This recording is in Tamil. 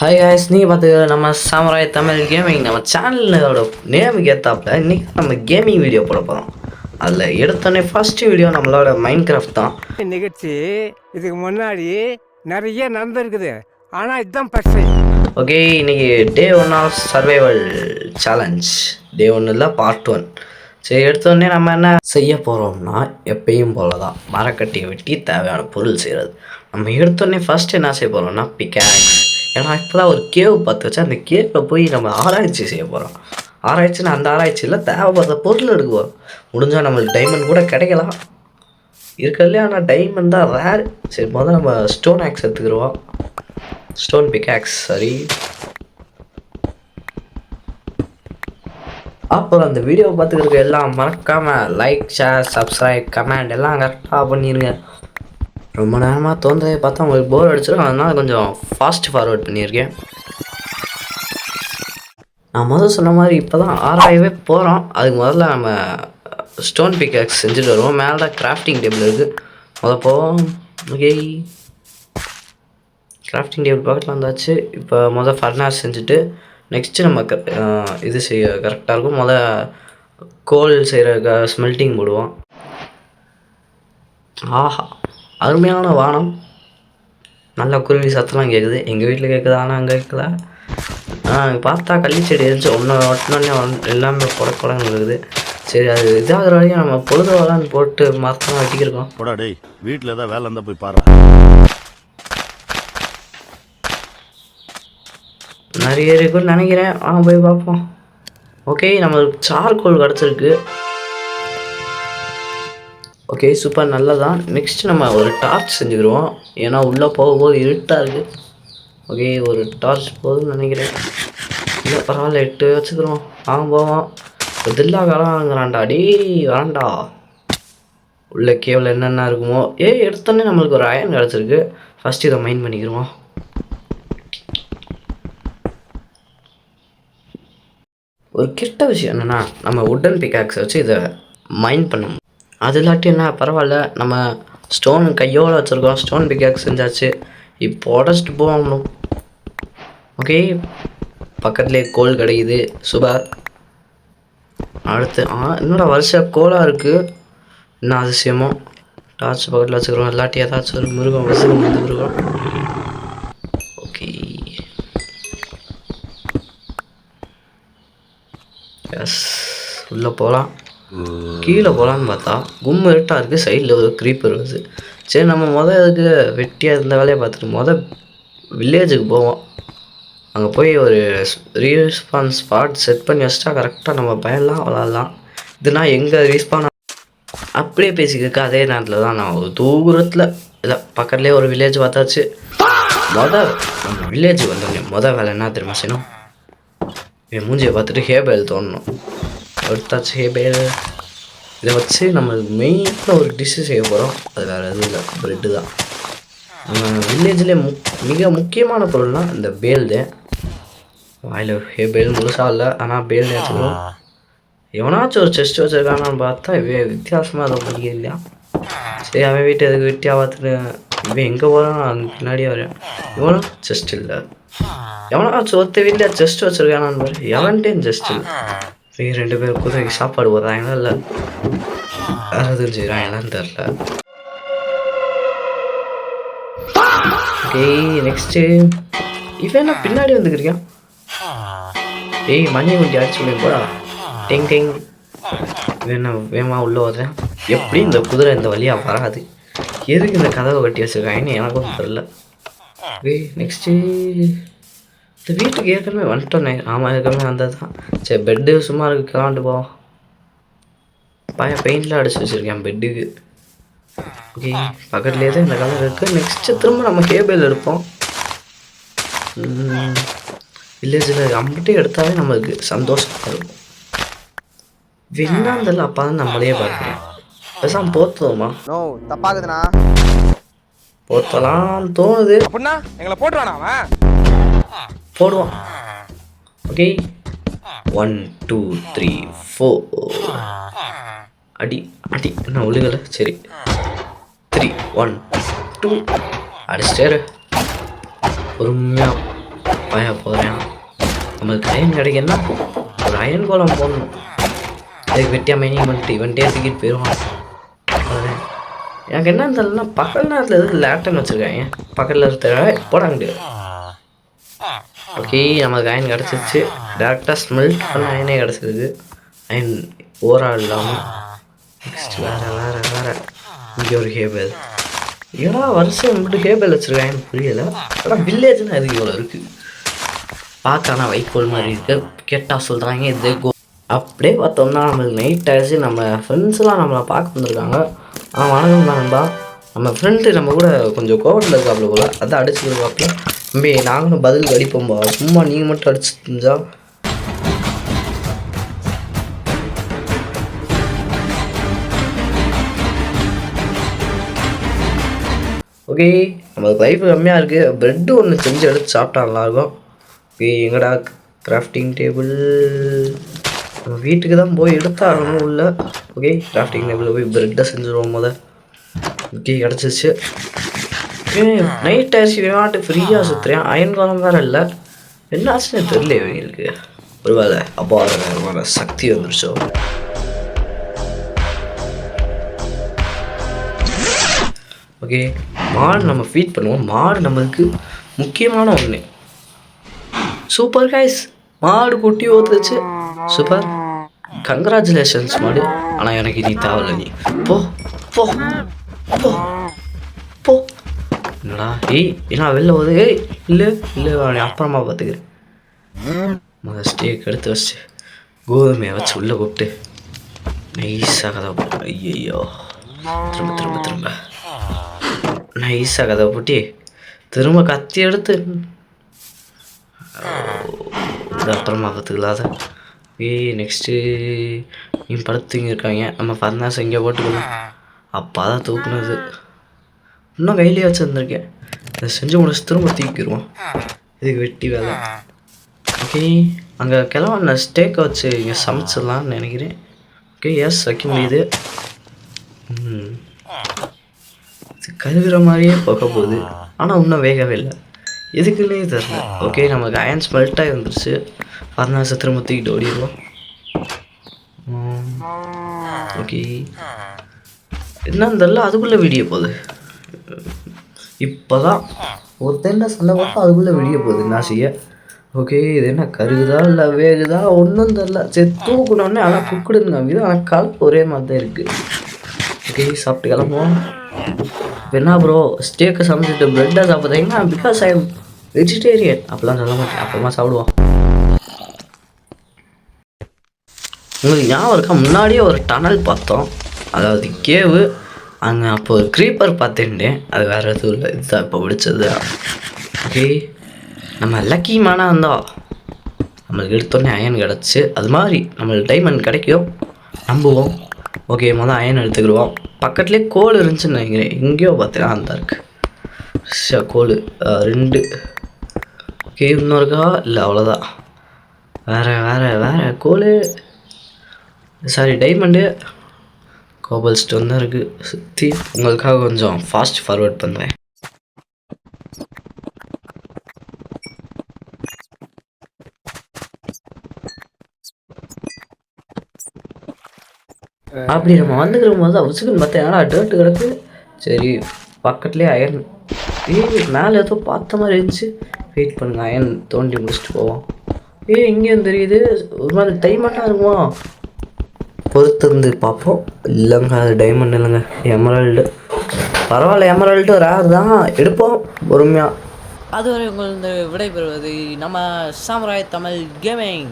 ஹாய் காய்ஸ், நீங்கள் பார்த்துக்க நம்ம சாமுராய் தமிழ் கேமிங் நம்ம சேனலோட நேமுக்கு ஏற்றாப்புல இன்றைக்கி நம்ம கேமிங் வீடியோ போட போகிறோம். அதில் எடுத்தோடனே ஃபஸ்ட்டு வீடியோ நம்மளோட மைண்ட் கிராஃப்ட் தான். நிகழ்ச்சி இதுக்கு முன்னாடி நிறைய நடந்திருக்குது, ஆனால் இதுதான் ஃபர்ஸ்ட். ஓகே, இன்றைக்கி டே 1 ஆஃப் சர்வைவல் சேலஞ்ச். டே 1 இல்லை, பார்ட் 1. சரி, எடுத்தோடனே நம்ம என்ன செய்ய போகிறோம்னா எப்பயும் போல தான் மரக்கட்டியை வெட்டி தேவையான பொருள் செய்கிறது. நம்ம எடுத்தோடனே ஃபஸ்ட்டு என்ன செய்ய போகிறோம்னா பிக்காக்ஸ். ஏன்னா இப்போ தான் ஒரு கேவ் பார்த்து வச்சா அந்த கேவில் போய் நம்ம ஆராய்ச்சி செய்ய போகிறோம். ஆராய்ச்சின்னா அந்த ஆராய்ச்சியில் தேவைப்படுற பொருள் எடுக்குவோம். முடிஞ்சால் நம்மளுக்கு டைமண்ட் கூட கிடைக்கலாம் இருக்கிறதுலே, ஆனால் டைமண்ட் தான் ரேர். சரி, முதல்ல நம்ம ஸ்டோன் ஆக்ஸ் எடுத்துக்கிடுவோம். Stone pickaxe. சரி, அப்புறம் அந்த வீடியோவை பார்த்துக்கிறதுக்கு எல்லாம் மறக்காமல் லைக், ஷேர், சப்ஸ்கிரைப், கமெண்ட் எல்லாம் கரெக்டாக பண்ணிடுங்க. ரொம்ப நேரமாக தோன்றதை பார்த்தா உங்களுக்கு போர் அடிச்சிடும், அதனால் கொஞ்சம் ஃபாஸ்ட் ஃபார்வர்ட் பண்ணியிருக்கேன். நான் முதல் சொன்ன மாதிரி இப்போ தான் ஆராயவே போகிறோம். அதுக்கு முதல்ல நம்ம ஸ்டோன் பிக்காக்ஸ் செஞ்சுட்டு வருவோம். மேலே தான் கிராஃப்டிங் டேபிள் இருக்குது. போவோம். ஓகே, கிராஃப்டிங் டேபிள் பக்கத்தில் வந்தாச்சு. இப்போ ஃபர்னாஸ் செஞ்சுட்டு நெக்ஸ்ட்டு நம்ம இது செய்ய கரெக்டாக இருக்கும். கோல் செய்கிற ஸ்மெல்ட்டிங் போடுவோம். ஆஹா, அருமையான வானம். நல்ல குருவி சத்தம்லாம் கேட்குது. எங்கள் வீட்டில் கேட்குது, ஆனால் அங்கே கேட்கல. பார்த்தா கள்ளிச்செடி இருந்துச்சு, ஒட்டினோடனே எல்லாமே குடன்னு இருக்குது. சரி, அது இதாகிற வரையும் நம்ம பொழுது வரலான்னு போட்டு மரத்தெல்லாம் வெட்டிக்கிருக்கோம். போடா டேய், வீட்டில் ஏதாவது வேலை இருந்தால் போய் பாரு. நிறைய இருக்குன்னு நினைக்கிறேன். போய் பார்ப்போம். ஓகே, நம்மளுக்கு சார்கோல் கிடச்சிருக்கு. ஓகே, சூப்பர், நல்லதான். நெக்ஸ்ட்டு நம்ம ஒரு டார்ச் செஞ்சுக்கிடுவோம். ஏன்னா உள்ளே போகும்போது இருட்டாக இருக்குது. ஓகே, ஒரு டார்ச் போதும்னு நினைக்கிறேன். இல்லை, பரவாயில்ல, 8 வச்சுக்கிறோம். போவோம். தில்லா வாங்குறான்டா. அடி வேண்டாண்டா. உள்ள கேவில் என்னென்ன இருக்குமோ. எடுத்தோன்னே நம்மளுக்கு ஒரு அயன் கிடச்சிருக்கு. ஃபஸ்ட்டு இதை மைண்ட் பண்ணிக்கிடுவோம். ஒரு கெட்ட விஷயம் என்னென்னா, நம்ம உட்டன் பிக்காக்ஸ் வச்சு இதை மைண்ட் பண்ணணும். அது இல்லாட்டி என்ன, பரவாயில்ல, நம்ம ஸ்டோன் கையோடு வச்சுருக்கோம். ஸ்டோன் பிக்காக்ஸ் செஞ்சாச்சு. இப்போ உடச்சிட்டு போகணும். ஓகே, பக்கத்துலேயே கோல் கிடைக்குது. சூப்பர். அடுத்து என்னோட வருஷம் கோலாக இருக்குது. என்ன அதிசயமோ. டார்ச் பக்கத்தில் வச்சுக்கிறோம். இல்லாட்டி ஏதாச்சும் ஒரு மிருகம் வந்துருக்கோம். ஓகே, எஸ், உள்ளே போகலாம். கீழே போகலான்னு பார்த்தா கும்மு இருட்டாக இருக்குது. சைடில் ஒரு க்ரீப்பர் வருது. சரி, நம்ம இதுக்கு வெட்டியாக இருந்த வேலையை பார்த்துட்டு வில்லேஜுக்கு போவோம். அங்கே போய் ஒரு ரீஸ்பான் ஸ்பாட் செட் பண்ணி வச்சிட்டா கரெக்டாக நம்ம பயம்லாம் விளாட்லாம். இதுனா எங்கே ரீஸ்பான் அப்படியே பேசிக்கிருக்கு. அதே நேரத்தில் தான் நான் ஒரு தூரத்தில் இல்லை பக்கத்துலேயே ஒரு வில்லேஜ் பார்த்தாச்சு. வில்லேஜுக்கு வந்தோடனே வேலை என்ன தெரியுமா செய்யணும்? என் மூஞ்சியை பார்த்துட்டு ஹேபேல் தோணணும். எடுத்தாச்சு ஹேபேல். இதை வச்சு நம்ம மெயினாக ஒரு டிஷ்ஷு செய்ய போகிறோம். அது வேறு எதுவும் இல்லை, ப்ரெட்டு தான். நம்ம வில்லேஜ்லேயே மிக முக்கியமான பொருள்னால் இந்த பேல் தான். வாயில் ஹேபேல் முழுசாக இல்லை, ஆனால் பேல் எடுத்துக்கிறோம். எவனாச்சும் ஒரு செஸ்ட் வச்சுருக்கானான்னு பார்த்தா வித்தியாசமாக அதை பிடிக்க இல்லையா. சரி, அவன் வீட்டு எதுக்கு வெட்டியாக பார்த்துட்டு இவன் எங்கே போகிறான், அதுக்கு பின்னாடியே வரேன். இவனும் செஸ்ட் இல்லை. எவனாச்சும் ஒருத்த வீட்டில் செஸ்ட் வச்சுருக்கானான்னு பாரு. எவன்ட்டேன்னு செஸ்ட் இல்லை. 2 பேர் குதிரைக்கு சாப்பாடு போடுறாங்களா இல்லை வேறு எதுவும் செய்கிறாங்களான்னு தெரில. நெக்ஸ்ட்டு இவன் என்ன பின்னாடி வந்துக்கிறியான்? மணி வண்டி அடிச்சு சொல்லி போடா. டெங் டெங். வேணா வேமா உள்ளே வர்றேன். எப்படி இந்த குதிரை இந்த வழியாக வராது? எதுக்கு இந்த கதவை கட்டி வச்சுருக்காங்கன்னு எனக்கும் தெரில. நெக்ஸ்ட்டு இந்த வீட்டுக்கு ஏற்கனவே வந்துட்டோன்னே. ஏற்கனவே வந்தது தான். சரி, பெட்டு சும்மா இருக்குது, கிளம்பிட்டு போவோம். பெயிண்ட்லாம் அடிச்சு வச்சுருக்கேன் பெட்டுக்கு. ஓகே, பக்கத்துலேயே தான் இந்த கலர் இருக்குது. நெக்ஸ்ட்டு திரும்ப நம்ம ஹேபேல் எடுப்போம். வில்லேஜில் அம்பிட்டே எடுத்தாலே நம்மளுக்கு சந்தோஷமாக இருக்கும். வெண்ணாந்தல அப்பா தான் நம்மளையே பார்க்குறேன். பேசாம போத்துவோமா? தப்பாகுதுண்ணா. போத்தலாம் தோணுது. அப்படின்னா எங்களை போட்டுருவானா அவன்? போடுவான். ஓகே, 1 2 3 4. அடி என்ன ஒழுகலை. சரி, 3 1 2 அடிச்சிட்டே பொறுமையாக பய போகிறேன். நம்மளுக்கு அயன் கிடைக்குன்னா ஒரு அயன் கோலம் போடணும். அதுக்கு வெட்டியாக மைனிங் பண்ணிட்டு இவன்ட்டே தூக்கிட்டு போயிடுவான். எனக்கு என்ன தெரியலன்னா பகல் நேரத்தில் எதுவும் லேப்டன் வச்சுருக்காங்க. பக்கத்தில் இருக்க போடாங்க. ஓகே, நமக்கு அயன் கிடச்சிருச்சு. டேரெக்டாக ஸ்மெல்ட் பண்ண அயனே கிடச்சிருக்கு. அயன் ஓவரால் இல்லாமல். நெக்ஸ்ட் வேறு இங்கே ஒரு ஹேபேல். ஏன்னா வருஷம் மட்டும் ஹேபேல் வச்சுருக்காங்க புரியலை. ஆனால் வில்லேஜ்னால் எதுக்கு இவ்வளோ இருக்குது பார்க்க. ஆனால் வைக்கோல் மாதிரி இருக்குது. கேட்டால் சொல்கிறாங்க இது அப்படியே பார்த்தோம்னா நம்மளுக்கு நைட் ஆச்சு. நம்ம ஃப்ரெண்ட்ஸ்லாம் நம்மளை பார்க்க வந்திருக்காங்க. வணக்கம் நண்பா. நம்ம ஃப்ரெண்டு நம்ம கூட கொஞ்சம் கோவத்தில் இருக்காப்புல போல, அதான் அடிச்சுருக்காப்புல. தம்பி நாங்களும் பதிலுக்கு அடிப்போம்பா, சும்மா நீங்கள் மட்டும் அடிச்சு தெரிஞ்சா. ஓகே, நம்மளுக்கு லைஃப் கம்மியாக இருக்குது. ப்ரெட்டு ஒன்று செஞ்சு எடுத்து சாப்பிட்டா நல்லாயிருக்கும். ஓகே, எங்கடா கிராஃப்டிங் டேபிள்? நம்ம வீட்டுக்கு தான் போய் எடுத்தாகணும் உள்ள. ஓகே, கிராஃப்டிங் டேபிளில் போய் ப்ரெட்டை செஞ்சுருவோம் முதல். ஓகே, கிடச்சிச்சு. நைட் ஆயிடுச்சு. விளையாட்டு ஃப்ரீயாக சுற்றுறேன். அயன் காலம் வேறு இல்லை. என்ன ஆச்சுன்னு தெரியல இவங்களுக்கு. ஒரு வேலை அபாரமான சக்தி வந்துருச்சோ. ஓகே, மாடு நம்ம ஃபீட் பண்ணுவோம். மாடு நம்மளுக்கு முக்கியமான ஒன்று. சூப்பர் கைஸ், மாடு குட்டி ஊற்றுச்சு. சூப்பர், கங்க்ராச்சுலேஷன்ஸ் மாடு. ஆனால் எனக்கு நீ தேவையில்ல. நீ போ போ போ போ. என்னடா ஏன்னா வெளில போகுது. இல்லை இல்லை, அப்புறமா பார்த்துக்கிறேன். முதல் ஸ்டேக் எடுத்து வச்சு கோதுமையை வச்சு உள்ளே கூப்பிட்டு நைஸாக கதை போட்டு, ஐயோ திரும்ப நைஸாக கதை போட்டி திரும்ப கத்தி எடுத்து அப்புறமா பார்த்துக்கலாத. நெக்ஸ்ட்டு நீ படுத்துங்க இருக்காங்க. நம்ம ஃபர்னாஸ் எங்கே போட்டுக்கலாம். அப்போ தான் தூக்குனது. இன்னும் கையிலே வச்சுருந்துருக்கேன். அதை செஞ்சு முடிச்சு திரும்ப தூக்கிடுவோம். இதுக்கு வெட்டி வேலை. ஓகே, அங்கே கிளம்ப ஸ்டேக்கை வச்சு இங்கே சமைச்சிடலான்னு நினைக்கிறேன். ஓகே, எஸ் வைக்க முடியுது. இது கருகிற மாதிரியே போக போகுது. ஆனால் இன்னும் வேகவே இல்லை. எதுக்குன்னே தெரில. ஓகே, நமக்கு அயன் ஸ்மெல்ட்டாக இருந்துருச்சு. ஃபர்னாஸை திரும்ப தூக்கிட்டு ஓடிடுவோம். ஓகே, என்னன்னு தெரில. அதுக்குள்ளே வீடியோ போகுது. இப்போ தான் ஒரு தென்னை சண்டை பார்த்தா அதுக்குள்ளே வெளியே போகுது நாசியை. ஓகே, இது என்ன கருகுதா இல்லை வேகுதா ஒன்றும் தெரில. சரி தூக்கணுன்னே ஆனால் குக்குடுன்னு காமிக்குது. ஆனால் கலப்பு ஒரே மாதிரி தான் இருக்குது. ஓகே, சாப்பிட்டு கிளம்புவோம். இப்போ என்ன ப்ரோ ஸ்டேக்கை சமைச்சிட்டு ப்ரெட்டை சாப்பிட்றீங்கன்னா பிகாஸ் ஐ எம் வெஜிடேரியன் அப்படிலாம் சொல்ல மாட்டேன். அப்புறமா சாப்பிடுவோம். உங்களுக்கு ஞாபகம் இருக்கா, முன்னாடியே ஒரு டனல் பார்த்தோம். அதாவது கேவு. அங்கே அப்போ ஒரு க்ரீப்பர் பார்த்துட்டேன். அது வேறு எதுவும் இல்லை, இதுதான் இப்போ பிடிச்சது. ஓகே, நம்ம லக்கி மேனாக இருந்தால் நம்மளுக்கு எடுத்தோடனே அயன் கிடச்சி. அது மாதிரி நம்மளுக்கு டைமண்ட் கிடைக்கும் நம்புவோம். ஓகே, முதல் அயன் எடுத்துக்கிடுவோம். பக்கத்துலேயே கோல் இருந்துச்சுன்னு நினைக்கிறேன். எங்கேயோ பார்த்தேன் அந்த இருக்குது கோல் 2. ஓகே, இன்னொருக்கா இல்லை அவ்வளோதான். வேறு கோல் சாரி டைமண்டு கோபல் ஸ்டோன் தான் இருக்குது சுற்றி. உங்களுக்காக கொஞ்சம் ஃபாஸ்ட் ஃபார்வர்ட் பண்ணுவேன். அப்படி நம்ம வந்துக்கிற போது அவசுக்குன்னு பார்த்தேன். ஏன்னா டேர்ட்டு கிடக்கு. சரி பக்கத்துலேயே அயன் மேலே ஏதோ பார்த்த மாதிரி இருந்துச்சு. வெயிட் பண்ணுங்க, அயன் தோண்டி முடிச்சுட்டு போவோம். இங்கேயும் தெரியுது ஒரு மாதிரி டைமண்டாக இருக்குமா, பொறுத்திருந்து பார்ப்போம். இல்லைங்க அது டைமண்ட் இல்லைங்க, எமரால்டு. பரவாயில்ல, எமரால்டு ரேர் தான், எடுப்போம் பொறுமையாக. அதுவரை உங்கள் விடைபெறுவது நம்ம சாமுராய் தமிழ் கேமிங்.